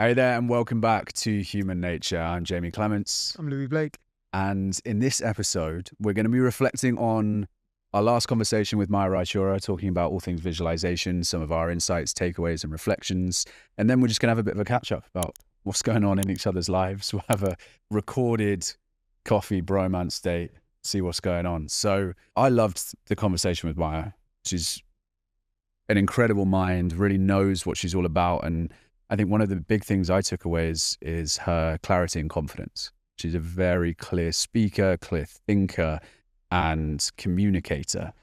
Hey there, and welcome back to Human Nature. I'm Jamie Clements. I'm Louis Blake. And in this episode, we're going to be reflecting on our last conversation with Maya Raichura, talking about all things visualization, some of our insights, takeaways, and reflections. And then we're just going to have a bit of a catch up about what's going on in each other's lives. We'll have a recorded coffee bromance date, see what's going on. So I loved the conversation with Maya. She's an incredible mind, really knows what she's all about. And I think one of the big things I took away is her clarity and confidence. She's a very clear speaker, clear thinker, and communicator.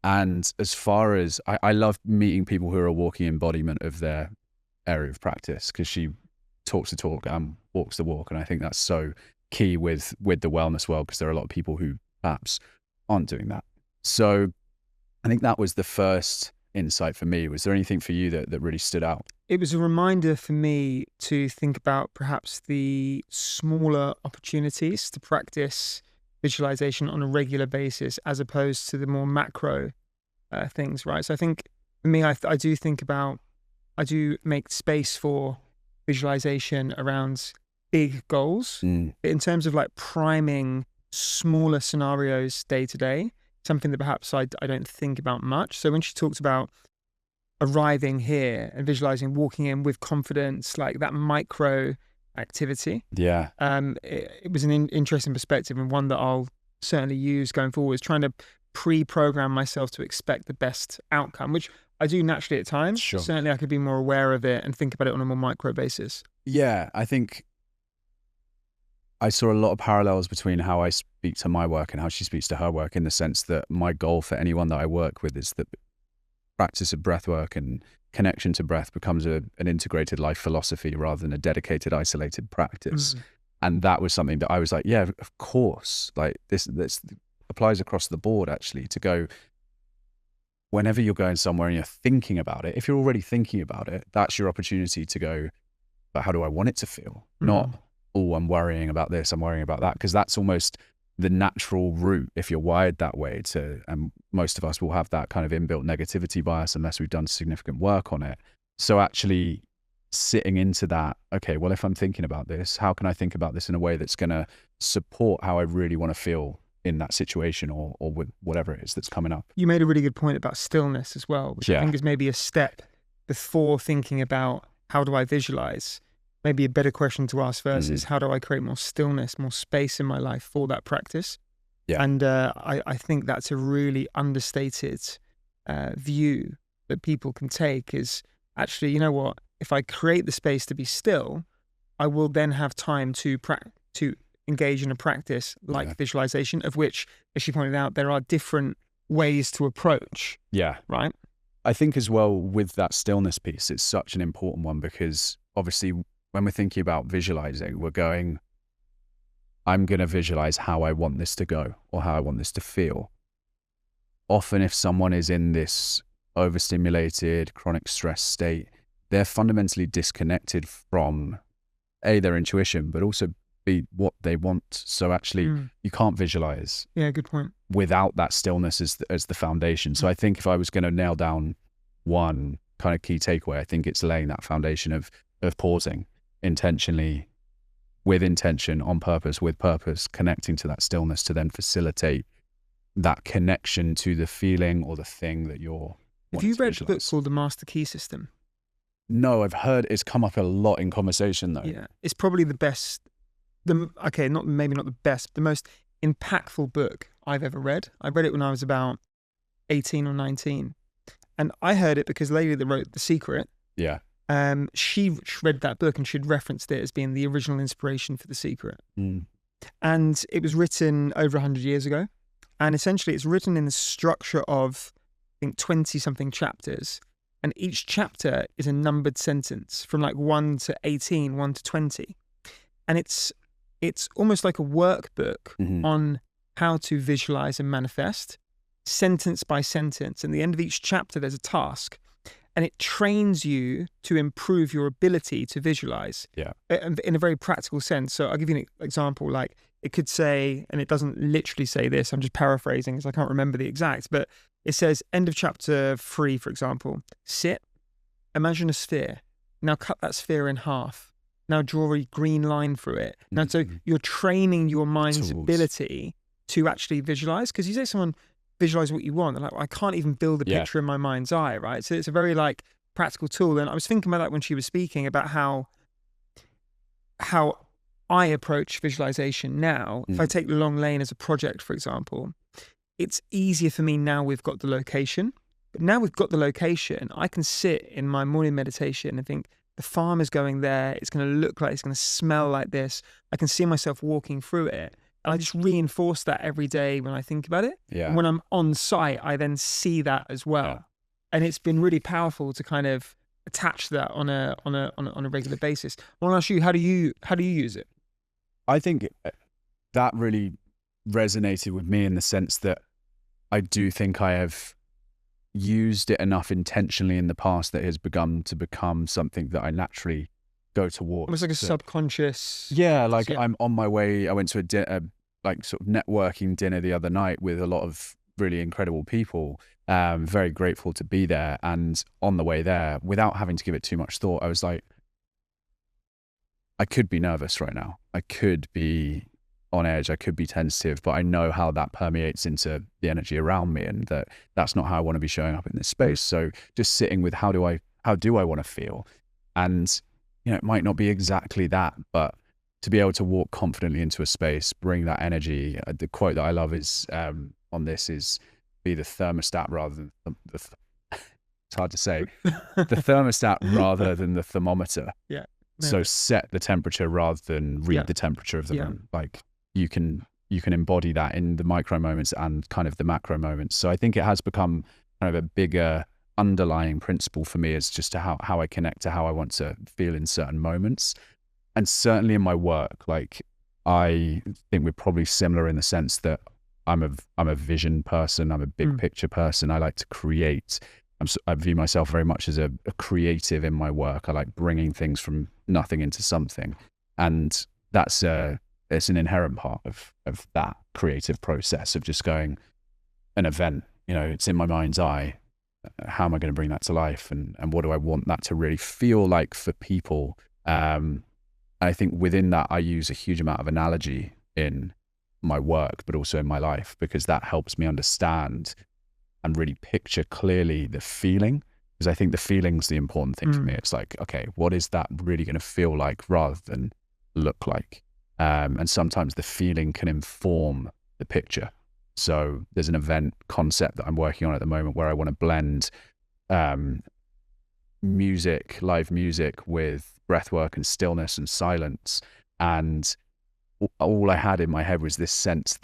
And as far as I love meeting people who are a walking embodiment of their area of practice, because she talks the talk and walks the walk. And I think that's so key with the wellness world, because there are a lot of people who perhaps aren't doing that. So I think that was the first insight for me. Was there anything for you that really stood out? It was a reminder for me to think about perhaps the smaller opportunities to practice visualization on a regular basis, as opposed to the more macro things, right? So I think for me, I do make space for visualization around big goals. In terms of like priming smaller scenarios day to day, something that perhaps I don't think about much. So when she talked about arriving here and visualizing, walking in with confidence, like that micro activity. Yeah. It was an interesting perspective, and one that I'll certainly use going forward, is trying to pre-program myself to expect the best outcome, which I do naturally at times. Sure. Certainly I could be more aware of it and think about it on a more micro basis. Yeah, I think I saw a lot of parallels between how I speak to my work and how she speaks to her work, in the sense that my goal for anyone that I work with is that practice of breath work and connection to breath becomes an integrated life philosophy rather than a dedicated, isolated practice. And that was something that I was like, yeah, of course. Like this applies across the board, actually, to go, whenever you're going somewhere and you're thinking about it, if you're already thinking about it, that's your opportunity to go, but how do I want it to feel? Not, oh, I'm worrying about this, I'm worrying about that, because that's almost the natural route if you're wired that way and most of us will have that kind of inbuilt negativity bias unless we've done significant work on it. So actually sitting into that, okay, well, if I'm thinking about this, how can I think about this in a way that's going to support how I really want to feel in that situation or with whatever it is that's coming up? You made a really good point about stillness as well, which I think is maybe a step before thinking about how do I visualize. Maybe a better question to ask first is, how do I create more stillness, more space in my life for that practice? Yeah. And I think that's a really understated view that people can take, is actually, you know what, if I create the space to be still, I will then have time to engage in a practice like visualization, of which, as she pointed out, there are different ways to approach. Yeah. Right? I think as well with that stillness piece, it's such an important one, because obviously when we're thinking about visualizing, we're going, I'm going to visualize how I want this to go or how I want this to feel. Often if someone is in this overstimulated, chronic stress state, they're fundamentally disconnected from their intuition, but also what they want. So actually you can't visualize. Yeah, good point. Without that stillness as the foundation. So I think if I was going to nail down one kind of key takeaway, I think it's laying that foundation of pausing intentionally, with intention, on purpose, with purpose, connecting to that stillness to then facilitate that connection to the feeling or the thing that you're. Have you read a book called The Master Key System? No, I've heard it's come up a lot in conversation though. Yeah, it's probably the best, maybe not the best, the most impactful book I've ever read. I read it when I was about 18 or 19. And I heard it because the lady that wrote The Secret, she read that book and she'd referenced it as being the original inspiration for The Secret. And it was written over 100 years ago. And essentially it's written in the structure of, I think, 20-something chapters. And each chapter is a numbered sentence from like 1 to 18, 1 to 20. And it's almost like a workbook on how to visualize and manifest, sentence by sentence. And at the end of each chapter, there's a task. And it trains you to improve your ability to visualize in a very practical sense. So I'll give you an example. Like it could say, and it doesn't literally say this, I'm just paraphrasing because I can't remember the exact, but it says, end of chapter 3, for example, sit, imagine a sphere. Now cut that sphere in half. Now draw a green line through it. Now, so Mhm. you're training your mind's Tools. ability to actually visualize. Because you say someone visualize what you want, they're like, well, I can't even build a Yeah. picture in my mind's eye, right? So it's a very like practical tool. And I was thinking about that when she was speaking about how I approach visualization now. If I take the long lane as a project, for example, it's easier for me now we've got the location. But now we've got the location, I can sit in my morning meditation and think, the farm is going there. It's going to look like, it's going to smell like this. I can see myself walking through it. And I just reinforce that every day when I think about it. Yeah. And when I'm on site, I then see that as well. Yeah. And it's been really powerful to kind of attach that on a regular basis. I want to ask you, how do you use it? I think that really resonated with me in the sense that I do think I have used it enough intentionally in the past that it has begun to become something that I naturally go towards. Almost like a subconscious. Yeah, like Yeah. I'm on my way. I went to a like sort of networking dinner the other night with a lot of really incredible people. Very grateful to be there. And on the way there, without having to give it too much thought, I was like, I could be nervous right now. I could be on edge. I could be tentative, but I know how that permeates into the energy around me, and that's not how I want to be showing up in this space. So just sitting with how do I want to feel, and it might not be exactly that, but to be able to walk confidently into a space, bring that energy. The quote that I love is on this is, be the thermostat rather than it's hard to say, the thermostat rather than the thermometer. Yeah. So set the temperature rather than read the temperature of the room. Like you can embody that in the micro moments and kind of the macro moments. So I think it has become kind of a bigger underlying principle for me, is just to how I connect to how I want to feel in certain moments. And certainly in my work, like I think we're probably similar in the sense that I'm a vision person. I'm a big picture person. I like to create. I view myself very much as a creative in my work. I like bringing things from nothing into something, and it's an inherent part of that creative process of just going, an event, it's in my mind's eye. How am I going to bring that to life, and what do I want that to really feel like for people? I think within that, I use a huge amount of analogy in my work, but also in my life, because that helps me understand and really picture clearly the feeling, because I think the feeling's the important thing for me. It's like, okay, what is that really going to feel like rather than look like? And sometimes the feeling can inform the picture. So there's an event concept that I'm working on at the moment where I want to blend music, live music, with breathwork and stillness and silence. And all I had in my head was this sense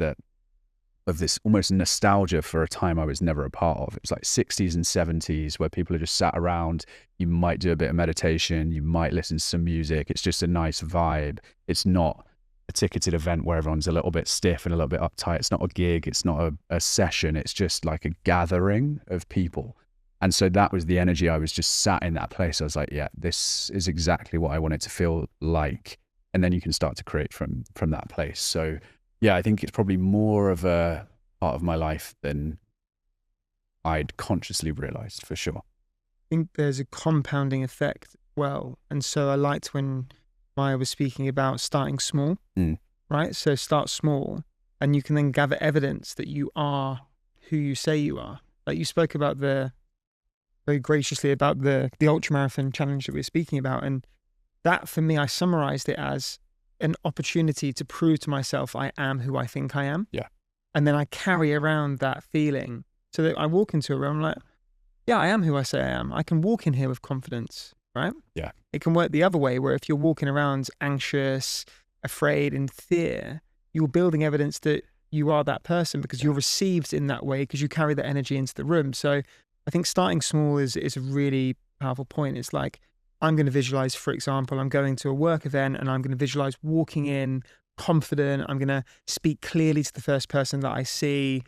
of this almost nostalgia for a time I was never a part of. It was like 60s and 70s where people are just sat around. You might do a bit of meditation. You might listen to some music. It's just a nice vibe. It's not a ticketed event where everyone's a little bit stiff and a little bit uptight. It's not a gig. It's not a session. It's just like a gathering of people. And so that was the energy. I was just sat in that place. I was like, yeah, this is exactly what I want it to feel like. And then you can start to create from that place. So yeah, I think it's probably more of a part of my life than I'd consciously realized, for sure. I think there's a compounding effect. Well, and so I liked when Maya was speaking about starting small, right? So start small, and you can then gather evidence that you are who you say you are. Like you spoke about very graciously about the ultramarathon challenge that we were speaking about. And that, for me, I summarized it as an opportunity to prove to myself I am who I think I am. Yeah. And then I carry around that feeling so that I walk into a room like, yeah, I am who I say I am. I can walk in here with confidence, right? Yeah. It can work the other way, where if you're walking around anxious, afraid, in fear, you're building evidence that you are that person because you're received in that way because you carry that energy into the room. So I think starting small is a really powerful point. It's like, I'm going to visualize, for example, I'm going to a work event and I'm going to visualize walking in confident. I'm going to speak clearly to the first person that I see.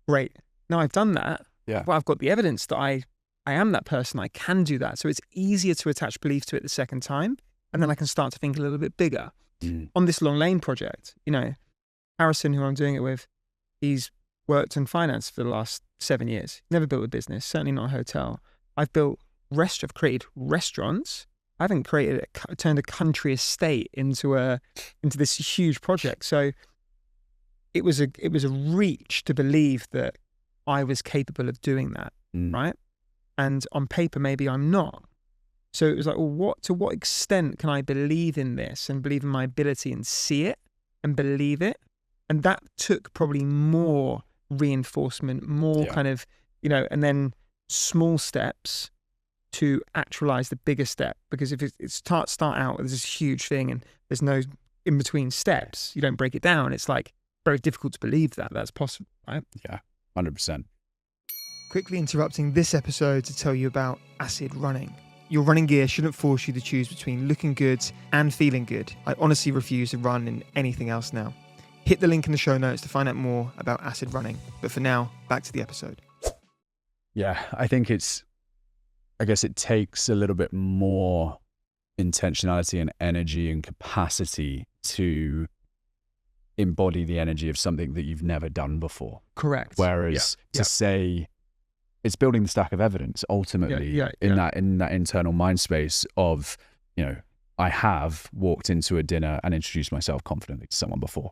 Great. Now I've done that. Yeah. Well, I've got the evidence that I am that person. I can do that. So it's easier to attach belief to it the second time. And then I can start to think a little bit bigger. On this long lane project, Harrison, who I'm doing it with, he's worked in finance for the last 7 years. Never built a business, certainly not a hotel. I've created restaurants. I haven't turned a country estate into this huge project. So it was a reach to believe that I was capable of doing that, right? And on paper, maybe I'm not. So it was like, well, to what extent can I believe in this and believe in my ability and see it and believe it? And that took probably more reinforcement, more kind of, and then small steps to actualize the bigger step. Because if it start out as this huge thing and there's no in between steps, you don't break it down. It's like very difficult to believe that that's possible, right? Yeah, 100%. Quickly interrupting this episode to tell you about acid running. Your running gear shouldn't force you to choose between looking good and feeling good. I honestly refuse to run in anything else now. Hit the link in the show notes to find out more about acid running. But for now, back to the episode. Yeah, I think I guess it takes a little bit more intentionality and energy and capacity to embody the energy of something that you've never done before. Correct. Whereas to say, it's building the stack of evidence ultimately in that internal mind space of, I have walked into a dinner and introduced myself confidently to someone before.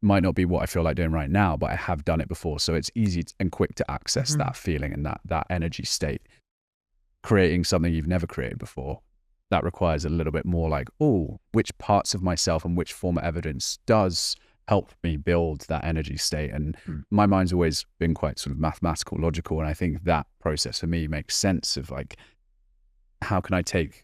Might not be what I feel like doing right now, but I have done it before. So it's easy and quick to access that feeling and that energy state. Creating something you've never created before, that requires a little bit more like, which parts of myself and which form of evidence does help me build that energy state. And my mind's always been quite sort of mathematical, logical. And I think that process for me makes sense of like, how can I take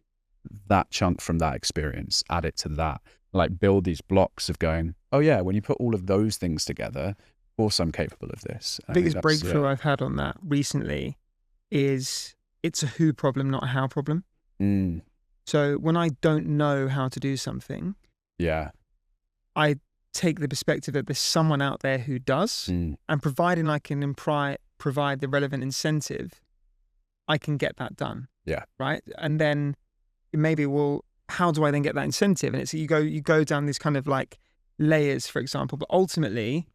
that chunk from that experience, add it to that, like build these blocks of going, oh yeah, when you put all of those things together, of course I'm capable of this. The biggest breakthrough I've had on that recently is it's a who problem, not a how problem. So when I don't know how to do something, I take the perspective that there's someone out there who does, and providing I can provide the relevant incentive, I can get that done. Yeah. Right. And then maybe, well, how do I then get that incentive? And it's you go down these kind of like layers, for example. But ultimately,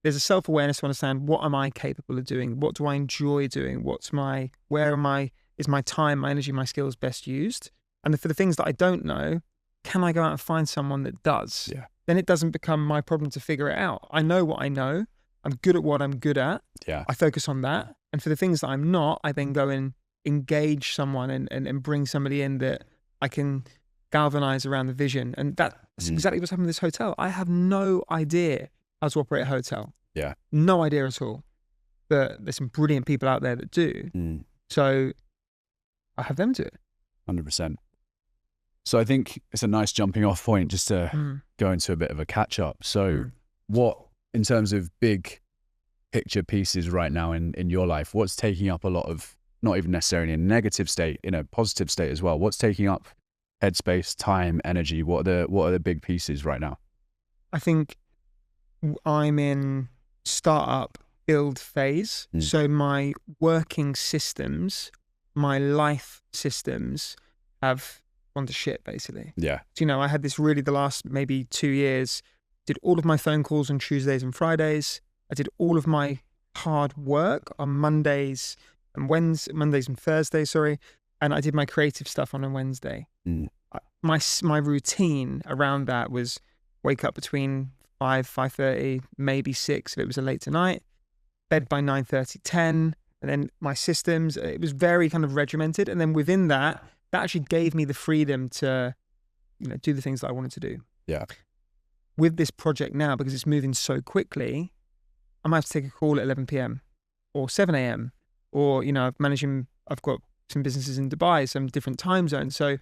there's a self-awareness to understand, what am I capable of doing? What do I enjoy doing? Is my time, my energy, my skills best used? And for the things that I don't know, can I go out and find someone that does? Yeah. Then it doesn't become my problem to figure it out. I know what I know. I'm good at what I'm good at. Yeah. I focus on that. And for the things that I'm not, I then go and engage someone and bring somebody in that I can galvanize around the vision. And that's exactly what's happened with this hotel. I have no idea how to operate a hotel. Yeah. No idea at all. But there's some brilliant people out there that do. So I have them do it. 100%. So I think it's a nice jumping off point just to go into a bit of a catch up. So what, in terms of big picture pieces right now in your life, what's taking up a lot of, not even necessarily in a negative state, in a positive state as well? What's taking up headspace, time, energy? What are the big pieces right now? I think I'm in startup build phase. So my working systems, my life systems have gone to shit, basically. Yeah. So, I had this the last maybe 2 years, did all of my phone calls on Tuesdays and Fridays. I did all of my hard work on Mondays and Thursdays, and I did my creative stuff on a Wednesday. My routine around that was wake up between 5:30, maybe 6 if it was a late night, bed by 9:30, 10, and then my systems, it was very kind of regimented. And then within that actually gave me the freedom to, do the things that I wanted to do. Yeah. With this project now, because it's moving so quickly, I might have to take a call at 11 p.m. or 7 a.m. or, I've got some businesses in Dubai, some different time zones. So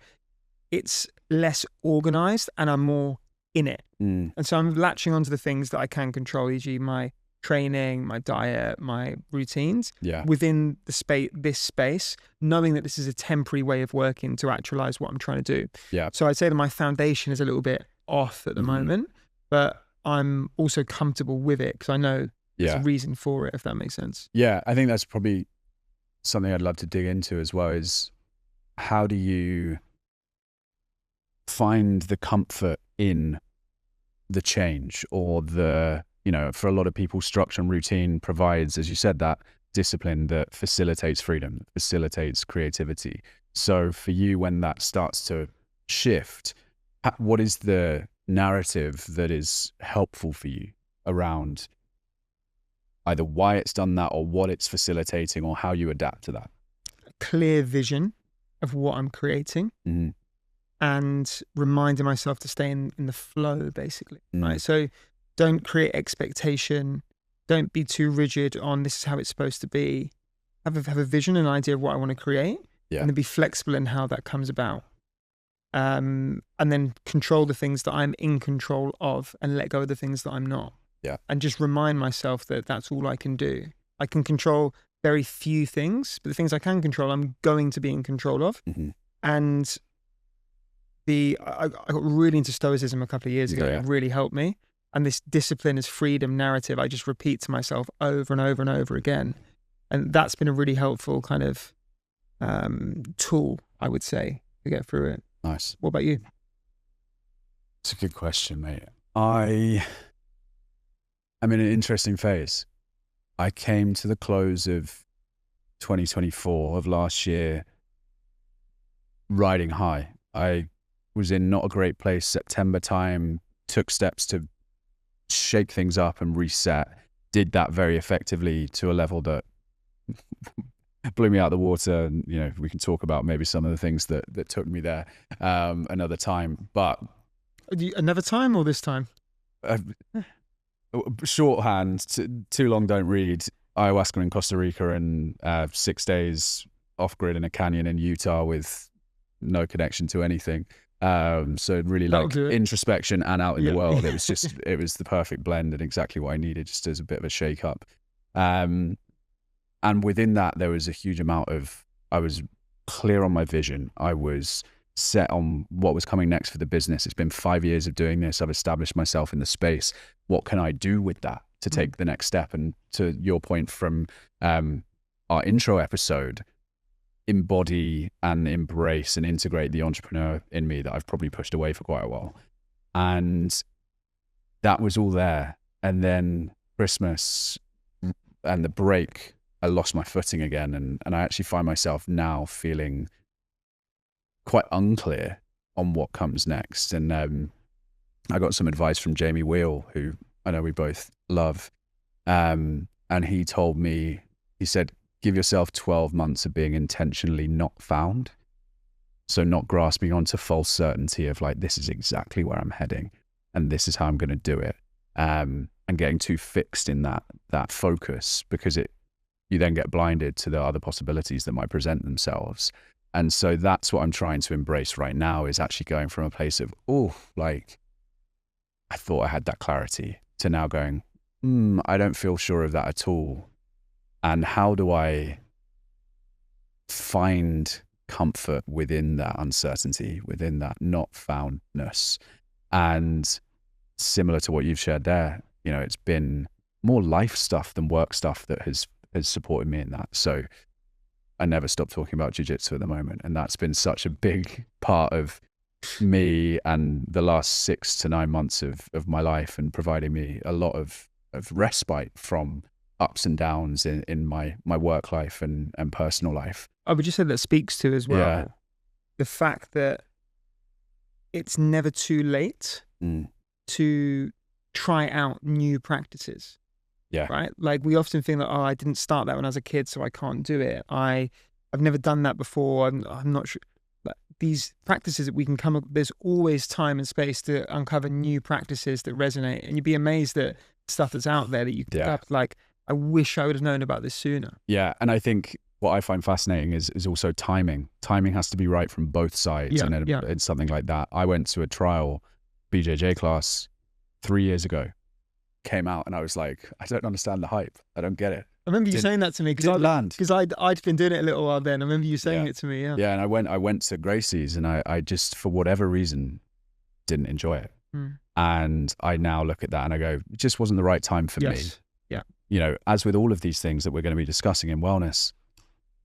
it's less organized and I'm more in it. And so I'm latching onto the things that I can control, e.g. my training, my diet, my routines within this space, knowing that this is a temporary way of working to actualize what I'm trying to do. Yeah. So I'd say that my foundation is a little bit off at the moment, but I'm also comfortable with it because I know there's a reason for it, if that makes sense. Yeah. I think that's probably something I'd love to dig into as well, is how do you find the comfort in the change, or the, for a lot of people, structure and routine provides, as you said, that discipline that facilitates freedom, facilitates creativity. So for you, when that starts to shift, what is the narrative that is helpful for you around either why it's done that or what it's facilitating or how you adapt to that? Clear vision of what I'm creating Mm-hmm. and reminding myself to stay in the flow, basically. Mm. Right. So don't create expectation. Don't be too rigid on this is how it's supposed to be. Have a vision, an idea of what I want to create, Yeah. and then be flexible in how that comes about. And then control the things that I'm in control of and let go of the things that I'm not. Yeah. And just remind myself that that's all I can do. I can control very few things, but the things I can control, I'm going to be in control of. Mm-hmm. And I got really into Stoicism a couple of years ago. Yeah. It really helped me. And this discipline is freedom narrative, I just repeat to myself over and over and over again. And that's been a really helpful kind of tool, I would say, to get through it. Nice. What about you? It's a good question, mate. I'm in an interesting phase. I came to the close of 2024 of last year riding high. I was in not a great place September time, took steps to shake things up and reset, did that very effectively to a level that blew me out of the water. And, you know, we can talk about maybe some of the things that took me there another time. But another time or this time? Shorthand, too long don't read. Ayahuasca in Costa Rica and 6 days off grid in a canyon in Utah with no connection to anything. So really like introspection and out in the world. It was just, it was the perfect blend and exactly what I needed, just as a bit of a shake up. And within that, there was a huge amount of, I was clear on my vision. I was set on what was coming next for the business. It's been 5 years of doing this. I've established myself in the space. What can I do with that to take the next step? And to your point from our intro episode, embody and embrace and integrate the entrepreneur in me that I've probably pushed away for quite a while. And that was all there. And then Christmas and the break, I lost my footing again. And I actually find myself now feeling quite unclear on what comes next. And I got some advice from Jamie Wheel, who I know we both love. And he told me, he said, give yourself 12 months of being intentionally not found. So not grasping onto false certainty of like, this is exactly where I'm heading and this is how I'm going to do it. And getting too fixed in that focus, because you then get blinded to the other possibilities that might present themselves. And so that's what I'm trying to embrace right now, is actually going from a place of, oh, like I thought I had that clarity, to now going, I don't feel sure of that at all. And how do I find comfort within that uncertainty, within that not foundness? And similar to what you've shared there, you know, it's been more life stuff than work stuff that has supported me in that. So I never stop talking about jiu-jitsu at the moment. And that's been such a big part of me and the last 6 to 9 months of my life, and providing me a lot of respite from ups and downs in my work life and personal life. I would just say that speaks to as well the fact that it's never too late to try out new practices. Yeah. Right. Like we often think that, oh, I didn't start that when I was a kid, so I can't do it. I've never done that before. I'm not sure. But these practices that we can come up, there's always time and space to uncover new practices that resonate. And you'd be amazed at stuff that's out there that you pick up. Like, I wish I would have known about this sooner. Yeah. And I think what I find fascinating is also timing. Timing has to be right from both sides. And it's something like that. I went to a trial BJJ class 3 years ago. Came out and I was like, I don't understand the hype. I don't get it. I remember you saying that to me because I'd been doing it a little while then. I remember you saying it to me. Yeah. Yeah. And I went to Gracie's and I just, for whatever reason, didn't enjoy it. And I now look at that and I go, it just wasn't the right time for me. Yeah. You know, as with all of these things that we're going to be discussing in wellness,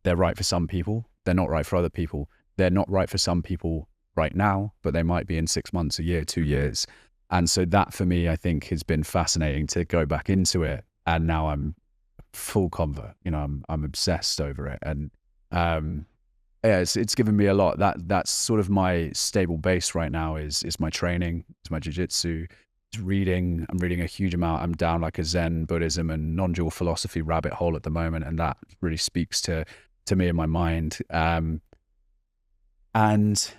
they're right for some people. They're not right for other people. They're not right for some people right now, but they might be in 6 months, a year, 2 years. And so that for me, I think has been fascinating to go back into it. And now I'm full convert, you know, I'm obsessed over it. And yeah, it's given me a lot. That's sort of my stable base right now is my training, it's my jiu-jitsu, it's reading. I'm reading a huge amount. I'm down like a Zen, Buddhism, and non-dual philosophy rabbit hole at the moment, and that really speaks to me in my mind. And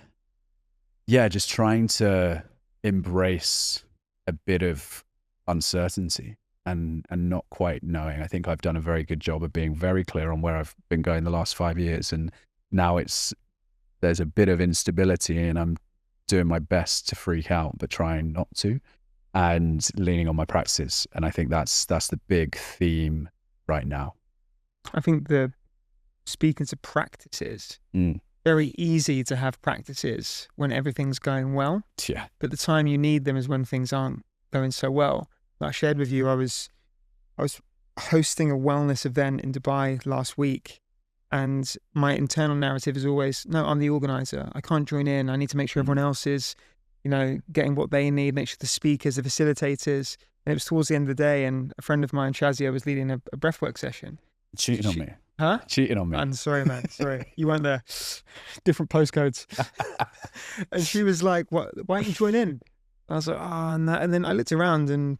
yeah, just trying to embrace a bit of uncertainty and not quite knowing. I think I've done a very good job of being very clear on where I've been going the last 5 years, and now there's a bit of instability, and I'm doing my best to freak out but trying not to, and leaning on my practices. And I think that's the big theme right now. I think speaking to practices, very easy to have practices when everything's going well. Yeah. But the time you need them is when things aren't going so well. Like I shared with you, I was hosting a wellness event in Dubai last week, and my internal narrative is always, no, I'm the organizer. I can't join in. I need to make sure everyone else is, getting what they need, make sure the speakers, the facilitators. And it was towards the end of the day, and a friend of mine, Shazia, was leading a breathwork session. Cheating on me. Huh? Cheating on me. I'm sorry, man. Sorry. You weren't there. Different postcodes. And she was like, "What? Why don't you join in?" I was like, "Oh, no." And then I looked around, and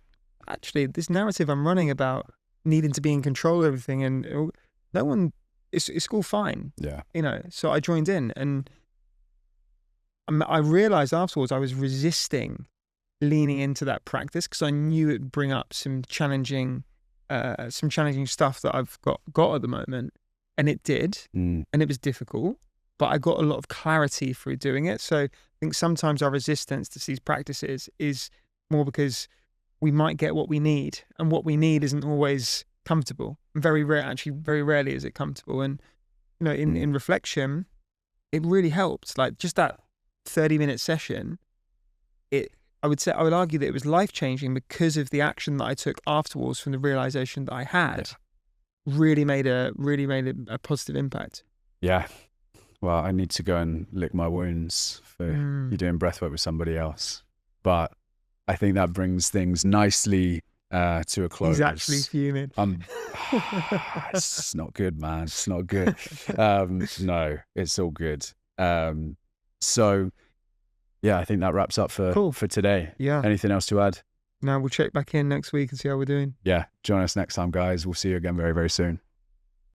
actually, this narrative I'm running about needing to be in control of everything, and no one, it's all fine. Yeah. So I joined in, and I realized afterwards I was resisting leaning into that practice because I knew it would bring up some challenging stuff that I've got at the moment, and it did, and it was difficult, but I got a lot of clarity through doing it. So I think sometimes our resistance to these practices is more because we might get what we need, and what we need isn't always comfortable. Very rarely is it comfortable. And in reflection, it really helped. Like just that 30-minute session, I would argue that it was life-changing because of the action that I took afterwards from the realization that I had. Really made a positive impact. Yeah. Well, I need to go and lick my wounds for you doing breathwork with somebody else. But I think that brings things nicely to a close. He's actually fuming. It's not good, man. It's not good. No, it's all good. So yeah, I think that wraps up for today. Yeah. Anything else to add? No, we'll check back in next week and see how we're doing. Yeah. Join us next time, guys. We'll see you again very, very soon.